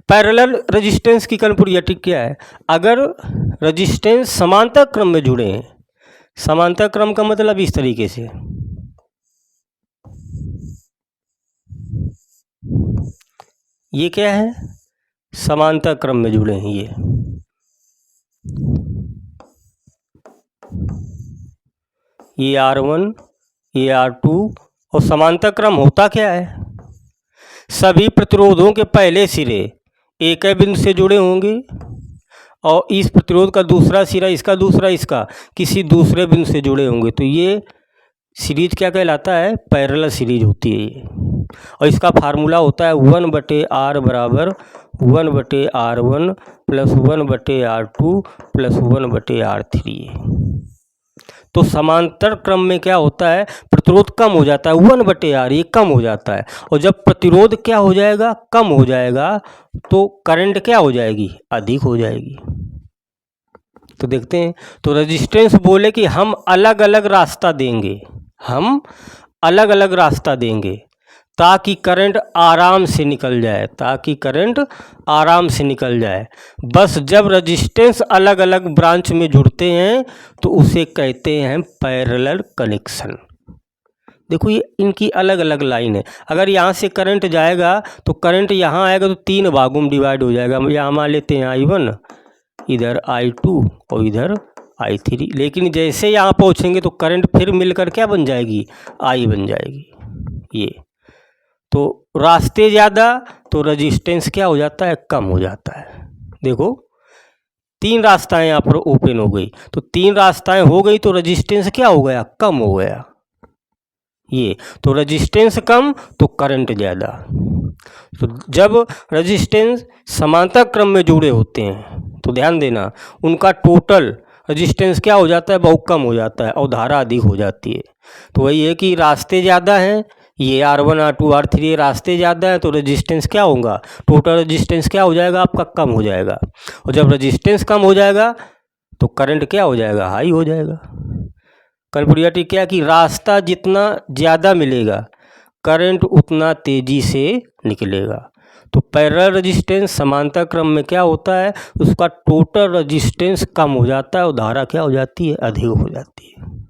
Parallel resistance की कन्फर्मेबिलिटी क्या है? अगर रेजिस्टेंस समांतर क्रम में जुड़े हैं, समांतर क्रम का मतलब इस तरीके से, ये क्या है? समांतर क्रम में जुड़े हैं ये R1, ये R2, और समांतर क्रम होता क्या है? सभी प्रतिरोधों के पहले सिरे एक बिंदु से जुड़े होंगे और इस प्रतिरोध का दूसरा सिरा, इसका दूसरा, इसका किसी दूसरे बिंदु से जुड़े होंगे, तो ये सीरीज क्या कहलाता है? पैरेलल सीरीज होती है ये। और इसका फार्मूला होता है 1/R बराबर 1/R1 plus 1/R2 plus 1/R3। तो समांतर क्रम में क्या होता है? प्रतिरोध कम हो जाता है, 1/R ये कम हो जाता है, और जब प्रतिरोध क्या हो जाएगा? कम हो जाएगा, तो करंट क्या हो जाएगी? अधिक हो जाएगी। तो देखते हैं, तो रेजिस्टेंस बोले कि हम अलग अलग रास्ता देंगे, हम अलग अलग रास्ता देंगे ताकि करंट आराम से निकल जाए, ताकि करंट आराम से निकल जाए। बस जब रेजिस्टेंस अलग अलग ब्रांच में जुड़ते हैं तो उसे कहते हैं पैरेलल कनेक्शन। देखो ये इनकी अलग अलग लाइन है। अगर यहाँ से करंट जाएगा तो करंट यहाँ आएगा तो 3 भागों में डिवाइड हो जाएगा। यहाँ मान लेते हैं I1, इधर I2 और इधर I3। लेकिन जैसे यहाँ पहुँचेंगे तो करंट फिर मिलकर क्या बन जाएगी? I बन जाएगी। ये तो रास्ते ज़्यादा तो रेजिस्टेंस क्या हो जाता है? कम हो जाता है। देखो 3 रास्ताएं यहाँ पर ओपन हो गई, तो 3 रास्ताएं हो गई तो रेजिस्टेंस क्या हो गया? कम हो गया। ये तो रेजिस्टेंस कम तो करंट ज़्यादा। तो जब रेजिस्टेंस समांतर क्रम में जुड़े होते हैं तो ध्यान देना, उनका टोटल रेजिस्टेंस क्या हो जाता है? बहुत कम हो जाता है और धारा अधिक हो जाती है। तो वही है कि रास्ते ज़्यादा हैं, ये R1, R2, R3 रास्ते ज़्यादा है तो रेजिस्टेंस क्या होगा? टोटल रेजिस्टेंस क्या हो जाएगा आपका? कम हो जाएगा। और जब रेजिस्टेंस कम हो जाएगा तो करंट क्या हो जाएगा? हाई हो जाएगा। कन्फर्मेबिलिटी क्या कि रास्ता जितना ज़्यादा मिलेगा करंट उतना तेज़ी से निकलेगा। तो पैरेलल रेजिस्टेंस समांतर क्रम में क्या होता है? उसका टोटल रेजिस्टेंस कम हो जाता है और धारा क्या हो जाती है? अधिक हो जाती है।